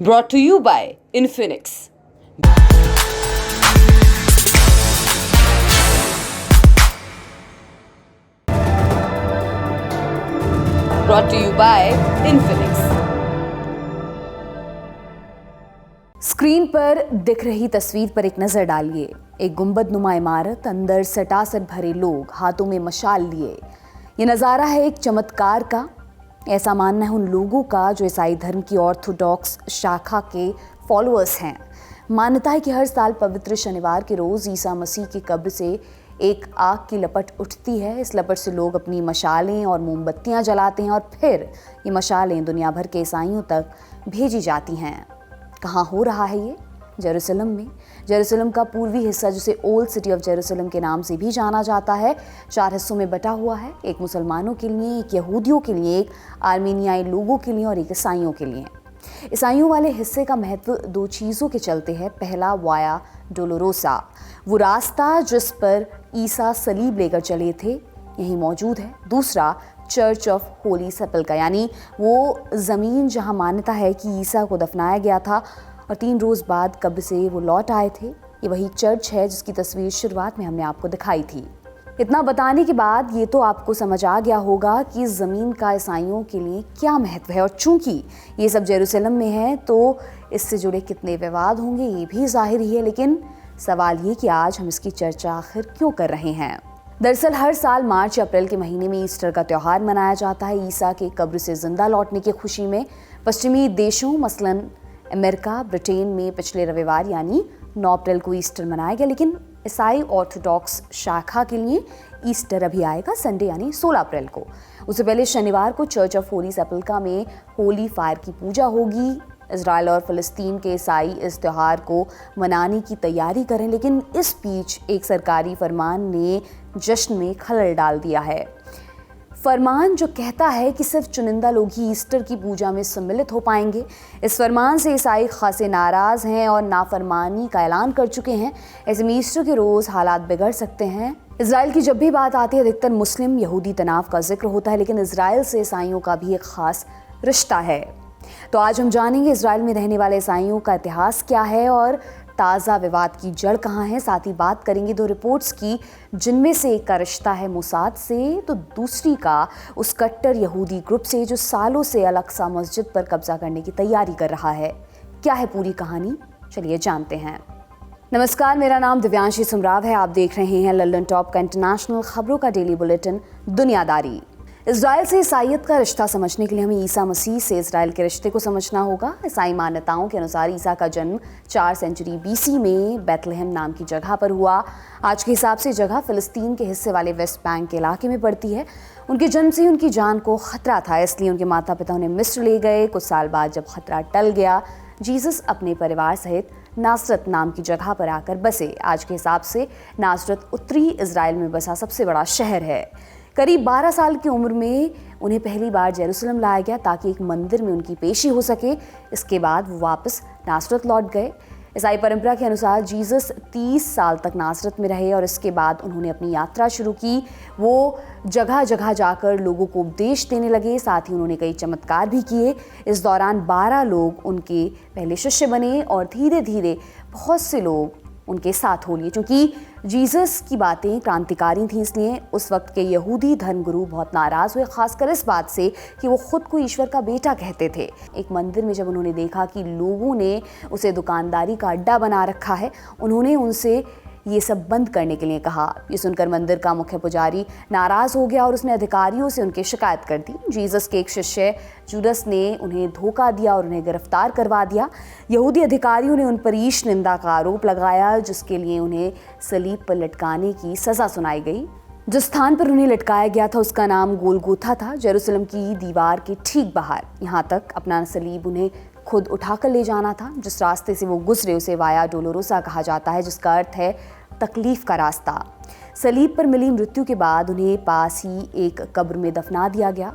Brought to you by Infinix. Brought to you by Infinix. Screen पर दिख रही तस्वीर पर एक नजर डालिए। एक गुंबदनुमा इमारत, अंदर सटासट भरे लोग, हाथों में मशाल लिए। ये नज़ारा है एक चमत्कार का। ऐसा मानना है उन लोगों का जो ईसाई धर्म की ऑर्थोडॉक्स शाखा के फॉलोअर्स हैं। मान्यता है कि हर साल पवित्र शनिवार के रोज़ ईसा मसीह की कब्र से एक आग की लपट उठती है। इस लपट से लोग अपनी मशालें और मोमबत्तियां जलाते हैं और फिर ये मशालें दुनिया भर के ईसाइयों तक भेजी जाती हैं। कहाँ हो रहा है ये? जेरूसलम में। जेरूसलम का पूर्वी हिस्सा, जिसे ओल्ड सिटी ऑफ जेरूसलम के नाम से भी जाना जाता है, 4 हिस्सों में बटा हुआ है। एक मुसलमानों के लिए, एक यहूदियों के लिए, एक आर्मीनियाई लोगों के लिए और एक ईसाइयों के लिए। ईसाइयों वाले हिस्से का महत्व 2 चीज़ों के चलते है। पहला, वाया डोलोरोसा, वो रास्ता जिस पर ईसा सलीब लेकर चले थे, यहीं मौजूद है। दूसरा, चर्च ऑफ होली सेपल्कर, यानी वो ज़मीन जहां मान्यता है कि ईसा को दफनाया गया था और 3 रोज़ बाद कब्र से वो लौट आए थे। ये वही चर्च है जिसकी तस्वीर शुरुआत में हमने आपको दिखाई थी। इतना बताने के बाद ये तो आपको समझ आ गया होगा कि ज़मीन का ईसाइयों के लिए क्या महत्व है, और चूंकि ये सब जेरूसलम में है तो इससे जुड़े कितने विवाद होंगे ये भी जाहिर ही है। लेकिन सवाल ये कि आज हम इसकी चर्चा आखिर क्यों कर रहे हैं। दरअसल हर साल मार्च या अप्रैल के महीने में ईस्टर का त्यौहार मनाया जाता है। ईसा के कब्र से जिंदा लौटने की खुशी में पश्चिमी देशों मसलन अमेरिका, ब्रिटेन में पिछले रविवार यानी 9 अप्रैल को ईस्टर मनाया गया। लेकिन ईसाई ऑर्थोडॉक्स शाखा के लिए ईस्टर अभी आएगा संडे यानी 16 अप्रैल को। उससे पहले शनिवार को चर्च ऑफ होली सेपल्कर में होली फायर की पूजा होगी। इजराइल और फ़लस्तीन के ईसाई इस त्यौहार को मनाने की तैयारी करें, लेकिन इस बीच एक सरकारी फरमान ने जश्न में खलल डाल दिया है। फरमान जो कहता है कि सिर्फ चुनिंदा लोग ही ईस्टर की पूजा में सम्मिलित हो पाएंगे। इस फरमान से ईसाई खासे नाराज़ हैं और नाफरमानी का ऐलान कर चुके हैं। ऐसे में ईस्टर के रोज़ हालात बिगड़ सकते हैं। इजराइल की जब भी बात आती है अधिकतर मुस्लिम यहूदी तनाव का जिक्र होता है, लेकिन इजराइल से ईसाइयों का भी एक खास रिश्ता है। तो आज हम जानेंगे इजराइल में रहने वाले ईसाइयों का इतिहास क्या है और ताज़ा विवाद की जड़ कहाँ है। साथ ही बात करेंगे 2 रिपोर्ट्स की, जिनमें से एक का रिश्ता है मोसाद से तो दूसरी का उस कट्टर यहूदी ग्रुप से जो सालों से अल-अक्सा मस्जिद पर कब्जा करने की तैयारी कर रहा है। क्या है पूरी कहानी, चलिए जानते हैं। नमस्कार, मेरा नाम दिव्यांशी सुमराव है। आप देख रहे हैं लंदन टॉप का इंटरनेशनल खबरों का डेली बुलेटिन दुनियादारी। इजराइल से ईसाइयत का रिश्ता समझने के लिए हमें ईसा मसीह से इजराइल के रिश्ते को समझना होगा। ईसाई मान्यताओं के अनुसार ईसा का जन्म 4 सेंचुरी बीसी में बैतलहम नाम की जगह पर हुआ। आज के हिसाब से जगह फ़लस्तीन के हिस्से वाले वेस्ट बैंक के इलाके में पड़ती है। उनके जन्म से ही उनकी जान को खतरा था, इसलिए उनके माता पिता उन्हें मिस्र ले गए। कुछ साल बाद जब खतरा टल गया, जीसस अपने परिवार सहित नासरत नाम की जगह पर आकर बसे। आज के हिसाब से नासरत उत्तरी इजराइल में बसा सबसे बड़ा शहर है। करीब 12 साल की उम्र में उन्हें पहली बार जेरूसलम लाया गया ताकि एक मंदिर में उनकी पेशी हो सके। इसके बाद वो वापस नासरत लौट गए। ईसाई परंपरा के अनुसार जीसस 30 साल तक नासरत में रहे और इसके बाद उन्होंने अपनी यात्रा शुरू की। वो जगह जगह जाकर लोगों को उपदेश देने लगे, साथ ही उन्होंने कई चमत्कार भी किए। इस दौरान 12 लोग उनके पहले शिष्य बने और धीरे धीरे बहुत से लोग उनके साथ हो लिए। क्योंकि जीसस की बातें क्रांतिकारी थी, इसलिए उस वक्त के यहूदी धर्मगुरु बहुत नाराज़ हुए, खासकर इस बात से कि वो खुद को ईश्वर का बेटा कहते थे। एक मंदिर में जब उन्होंने देखा कि लोगों ने उसे दुकानदारी का अड्डा बना रखा है, उन्होंने उनसे ये सब बंद करने के लिए कहा। ये सुनकर मंदिर का मुख्य पुजारी नाराज़ हो गया और उसने अधिकारियों से उनकी शिकायत कर दी। जीसस के एक शिष्य जूडस ने उन्हें धोखा दिया और उन्हें गिरफ्तार करवा दिया। यहूदी अधिकारियों ने उन पर ईश निंदा का आरोप लगाया, जिसके लिए उन्हें सलीब पर लटकाने की सज़ा सुनाई गई। जिस स्थान पर उन्हें लटकाया गया था उसका नाम गोलगोथा था, जेरूसलम की दीवार के ठीक बाहर। यहाँ तक अपना सलीब उन्हें खुद उठाकर ले जाना था। जिस रास्ते से वो गुजरे उसे वाया डोलोरोसा कहा जाता है, जिसका अर्थ है तकलीफ का रास्ता। सलीब पर मिली मृत्यु के बाद उन्हें पास ही एक कब्र में दफना दिया गया,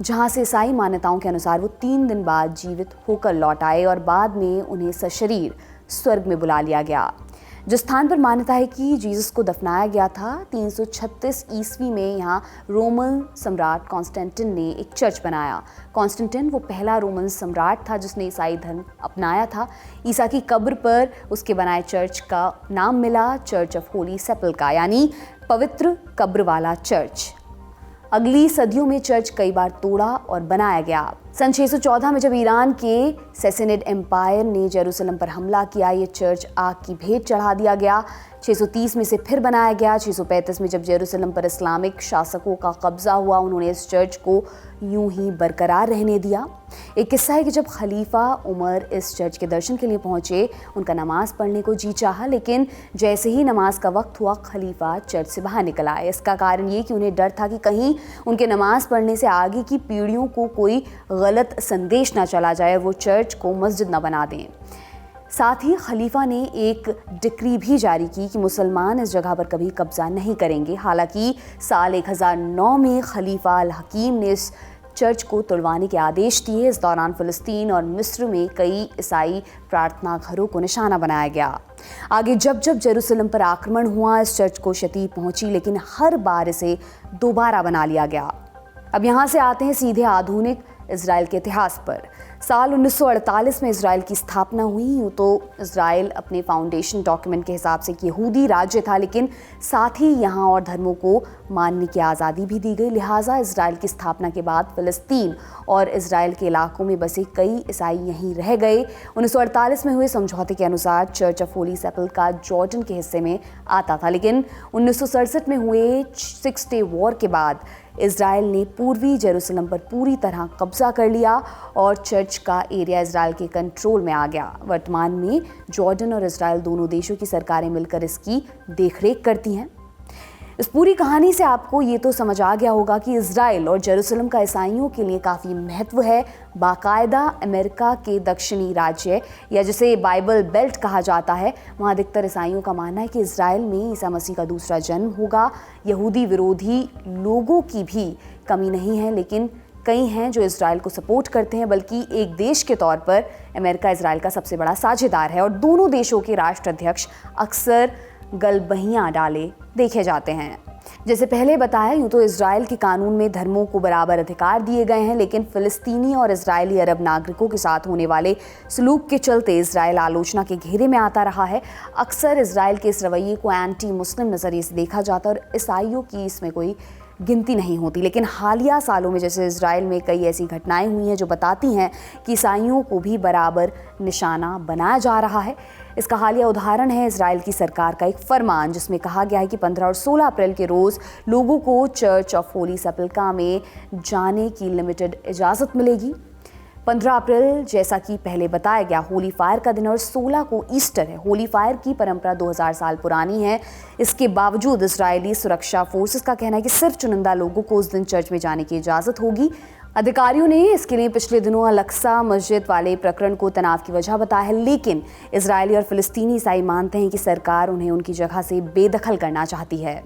जहां से ईसाई मान्यताओं के अनुसार वो 3 दिन बाद जीवित होकर लौट आए और बाद में उन्हें सशरीर स्वर्ग में बुला लिया गया। जिस स्थान पर मान्यता है कि जीसस को दफनाया गया था, 336 ईस्वी में यहाँ रोमन सम्राट कॉन्स्टेंटिन ने एक चर्च बनाया। कॉन्स्टेंटिन वो पहला रोमन सम्राट था जिसने ईसाई धर्म अपनाया था। ईसा की कब्र पर उसके बनाए चर्च का नाम मिला चर्च ऑफ होली सेपल्का, यानी पवित्र कब्र वाला चर्च। अगली सदियों में चर्च कई बार तोड़ा और बनाया गया। सन 614 में जब ईरान के सैसेनिड एम्पायर ने जेरूसलम पर हमला किया, ये चर्च आग की भेंट चढ़ा दिया गया। 630 में से फिर बनाया गया। 635 में जब जेरूसलम पर इस्लामिक शासकों का कब्जा हुआ, उन्होंने इस चर्च को यूं ही बरकरार रहने दिया। एक किस्सा है कि जब खलीफा उमर इस चर्च के दर्शन के लिए पहुंचे, उनका नमाज पढ़ने को जी चाहा, लेकिन जैसे ही नमाज का वक्त हुआ, खलीफा चर्च से बाहर निकल आए। इसका कारण ये कि उन्हें डर था कि कहीं उनके नमाज पढ़ने से आगे की पीढ़ियों को कोई गलत संदेश ना चला जाए, वो चर्च को मस्जिद ना बना दें। साथ ही खलीफा ने एक डिक्री भी जारी की कि मुसलमान इस जगह पर कभी कब्जा नहीं करेंगे। हालांकि साल 1009 में खलीफा अल हकीम ने इस चर्च को तोड़वाने के आदेश दिए। इस दौरान फ़िलिस्तीन और मिस्र में कई ईसाई प्रार्थना घरों को निशाना बनाया गया। आगे जब जब जेरूसलम पर आक्रमण हुआ, इस चर्च को क्षति पहुंची, लेकिन हर बार इसे दोबारा बना लिया गया। अब यहाँ से आते हैं सीधे आधुनिक इजराइल के इतिहास पर। साल 1948 में इजराइल की स्थापना हुई। यूँ तो इजराइल अपने फाउंडेशन डॉक्यूमेंट के हिसाब से एक यहूदी राज्य था, लेकिन साथ ही यहाँ और धर्मों को मानने की आज़ादी भी दी गई। लिहाजा इजराइल की स्थापना के बाद फ़िलिस्तीन और इजराइल के इलाकों में बसे कई ईसाई यहीं रह गए। 1948 में हुए समझौते के अनुसार चर्च ऑफ होली सेपल्का जॉर्डन के हिस्से में आता था, लेकिन 1967 में हुए 6 डे वॉर के बाद इजराइल ने पूर्वी जेरूसलम पर पूरी तरह कब्जा कर लिया और चर्च का एरिया इजराइल के कंट्रोल में आ गया। वर्तमान में जॉर्डन और इजराइल दोनों देशों की सरकारें मिलकर इसकी देखरेख करती हैं। इस पूरी कहानी से आपको ये तो समझ आ गया होगा कि इजराइल और जेरूसलम का ईसाइयों के लिए काफ़ी महत्व है। बाकायदा अमेरिका के दक्षिणी राज्य या जिसे बाइबल बेल्ट कहा जाता है, वहाँ अधिकतर ईसाइयों का मानना है कि इजराइल में ईसा मसीह का दूसरा जन्म होगा। यहूदी विरोधी लोगों की भी कमी नहीं है, लेकिन कई हैं जो इजराइल को सपोर्ट करते हैं, बल्कि एक देश के तौर पर अमेरिका इजराइल का सबसे बड़ा साझेदार है और दोनों देशों के राष्ट्राध्यक्ष अक्सर गलबहियां डाले देखे जाते हैं। जैसे पहले बताया, यूँ तो इजराइल के कानून में धर्मों को बराबर अधिकार दिए गए हैं, लेकिन फ़िलिस्तीनी और इजरायली अरब नागरिकों के साथ होने वाले सलूक के चलते इजराइल आलोचना के घेरे में आता रहा है। अक्सर इजराइल के इस रवैये को एंटी मुस्लिम नज़रिए से देखा जाता है और ईसाइयों की इसमें कोई गिनती नहीं होती। लेकिन हालिया सालों में जैसे इजराइल में कई ऐसी घटनाएं हुई हैं जो बताती हैं कि ईसाइयों को भी बराबर निशाना बनाया जा रहा है। इसका हालिया उदाहरण है इजराइल की सरकार का एक फरमान, जिसमें कहा गया है कि 15 और 16 अप्रैल के रोज़ लोगों को चर्च ऑफ होली सेपल्का में जाने की लिमिटेड इजाज़त मिलेगी। 15 अप्रैल जैसा कि पहले बताया गया होली फायर का दिन और 16 को ईस्टर है। होली फायर की परंपरा 2000 साल पुरानी है। इसके बावजूद इजरायली सुरक्षा फोर्सेस का कहना है कि सिर्फ चुनिंदा लोगों को उस दिन चर्च में जाने की इजाज़त होगी। अधिकारियों ने इसके लिए पिछले दिनों अल-अक्सा मस्जिद वाले प्रकरण को तनाव की वजह बताया है, लेकिन इजरायली और फ़िलिस्तीनी ईसाई मानते हैं कि सरकार उन्हें उनकी जगह से बेदखल करना चाहती है।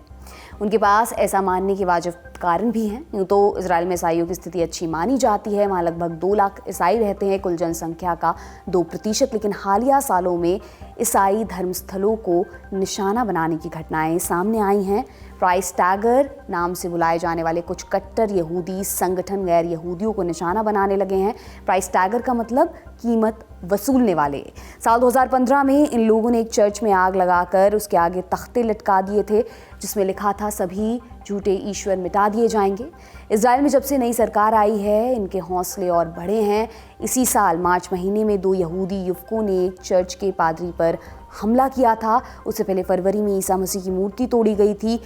उनके पास ऐसा मानने के वाजिब कारण भी हैं। यूँ तो इजराइल में ईसाइयों की स्थिति अच्छी मानी जाती है। वहाँ लगभग 2 लाख ईसाई रहते हैं, कुल जनसंख्या का 2%। लेकिन हालिया सालों में ईसाई धर्मस्थलों को निशाना बनाने की घटनाएं सामने आई हैं। प्राइस टैगर नाम से बुलाए जाने वाले कुछ कट्टर यहूदी संगठन गैर यहूदियों को निशाना बनाने लगे हैं। प्राइस टैगर का मतलब कीमत वसूलने वाले। साल 2015 में इन लोगों ने एक चर्च में आग लगाकर उसके आगे तख्ते लटका दिए थे, जिसमें लिखा था सभी झूठे ईश्वर मिटा दिए जाएंगे। इजराइल में जब से नई सरकार आई है, इनके हौसले और बढ़े हैं। इसी साल मार्च महीने में 2 यहूदी युवकों ने एक चर्च के पादरी पर हमला किया था। उससे पहले फरवरी में ईसा मसीह की मूर्ति तोड़ी गई थी।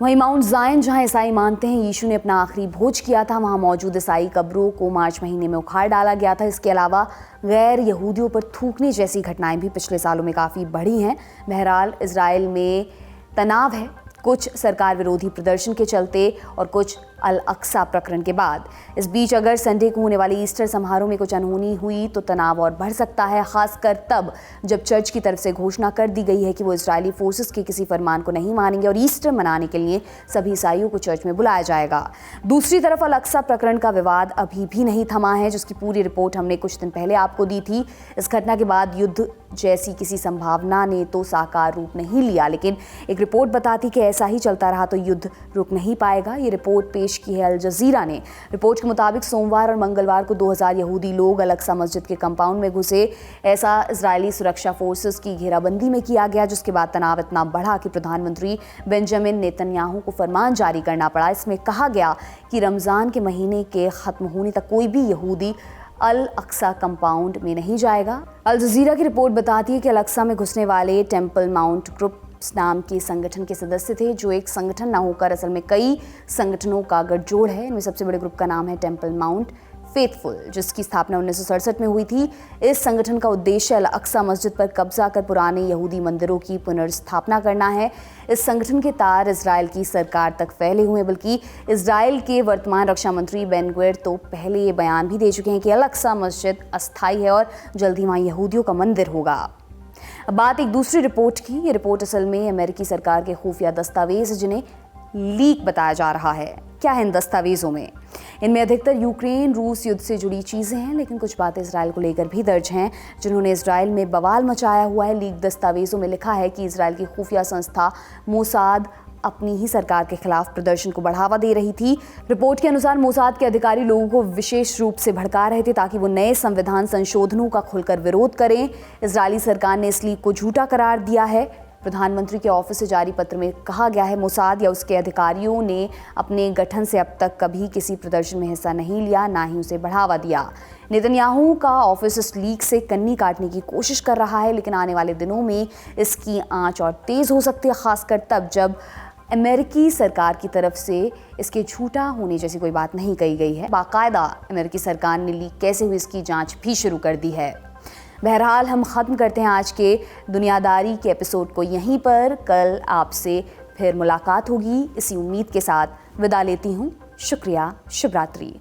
वहीं माउंट जायन, जहां ईसाई मानते हैं यीशु ने अपना आखिरी भोज किया था, वहां मौजूद ईसाई कब्रों को मार्च महीने में उखाड़ डाला गया था। इसके अलावा गैर यहूदियों पर थूकने जैसी घटनाएं भी पिछले सालों में काफ़ी बढ़ी हैं। बहरहाल इजराइल में तनाव है, कुछ सरकार विरोधी प्रदर्शन के चलते और कुछ अल अक्सा प्रकरण के बाद। इस बीच अगर संडे को होने वाली ईस्टर समारोह में कुछ अनहोनी हुई तो तनाव और बढ़ सकता है, खासकर तब जब चर्च की तरफ से घोषणा कर दी गई है कि वो इजरायली फोर्सेस के किसी फरमान को नहीं मानेंगे और ईस्टर मनाने के लिए सभी ईसाइयों को चर्च में बुलाया जाएगा। दूसरी तरफ अल अक्सा प्रकरण का विवाद अभी भी नहीं थमा है, जिसकी पूरी रिपोर्ट हमने कुछ दिन पहले आपको दी थी। इस घटना के बाद युद्ध जैसी किसी संभावना ने तो साकार रूप नहीं लिया, लेकिन एक रिपोर्ट बताती कि ऐसा ही चलता रहा तो युद्ध रुक नहीं पाएगा। ये रिपोर्ट पेश की है अल जजीरा ने। रिपोर्ट के मुताबिक सोमवार और मंगलवार को 2000 यहूदी लोग अल अक्सा मस्जिद के कंपाउंड में घुसे। ऐसा इजरायली सुरक्षा फोर्सेस की घेराबंदी में किया गया, जिसके बाद तनाव इतना बढ़ा कि प्रधानमंत्री बेंजामिन नेतन्याहू को फरमान जारी करना पड़ा। इसमें कहा गया कि रमज़ान के महीने के ख़त्म होने तक कोई भी यहूदी अल अक्सा कंपाउंड में नहीं जाएगा। अल जजीरा की रिपोर्ट बताती है कि अल अक्सा में घुसने वाले टेम्पल माउंट ग्रुप नाम के संगठन के सदस्य थे, जो एक संगठन ना होकर असल में कई संगठनों का गठजोड़ है। इनमें सबसे बड़े ग्रुप का नाम है टेम्पल माउंट फेथफुल, जिसकी स्थापना 1967 में हुई थी। इस संगठन का उद्देश्य अल अक्सा मस्जिद पर कब्जा कर पुराने यहूदी मंदिरों की पुनर्स्थापना करना है। इस संगठन के तार इजराइल की सरकार तक फैले हुए हैं, बल्कि इजराइल के वर्तमान रक्षा मंत्री बेन ग्विर तो पहले ये बयान भी दे चुके हैं कि अल अक्सा मस्जिद अस्थायी है और जल्द ही वहाँ यहूदियों का मंदिर होगा। अब बात एक दूसरी रिपोर्ट की। ये रिपोर्ट असल में अमेरिकी सरकार के खुफिया दस्तावेज, जिन्हें लीक बताया जा रहा है। क्या है इन दस्तावेजों में? इनमें अधिकतर यूक्रेन रूस युद्ध से जुड़ी चीज़ें हैं, लेकिन कुछ बातें इजराइल को लेकर भी दर्ज हैं, जिन्होंने इजराइल में बवाल मचाया हुआ है। लीक दस्तावेजों में लिखा है कि इजराइल की खुफिया संस्था मोसाद अपनी ही सरकार के खिलाफ प्रदर्शन को बढ़ावा दे रही थी। रिपोर्ट के अनुसार मोसाद के अधिकारी लोगों को विशेष रूप से भड़का रहे थे ताकि वो नए संविधान संशोधनों का खुलकर विरोध करें। इजरायली सरकार ने इस लीक को झूठा करार दिया है। प्रधानमंत्री के ऑफिस से जारी पत्र में कहा गया है, मोसाद या उसके अधिकारियों ने अपने गठन से अब तक कभी किसी प्रदर्शन में हिस्सा नहीं लिया, ना ही उसे बढ़ावा दिया। नेतन्याहू का ऑफिस इस लीक से कन्नी काटने की कोशिश कर रहा है, लेकिन आने वाले दिनों में इसकी आंच और तेज हो सकती है, खासकर तब जब अमेरिकी सरकार की तरफ से इसके झूठा होने जैसी कोई बात नहीं कही गई है। बाकायदा अमेरिकी सरकार ने लीक कैसे हुई इसकी जांच भी शुरू कर दी है। बहरहाल हम ख़त्म करते हैं आज के दुनियादारी के एपिसोड को यहीं पर। कल आपसे फिर मुलाकात होगी, इसी उम्मीद के साथ विदा लेती हूँ। शुक्रिया, शुभ रात्रि।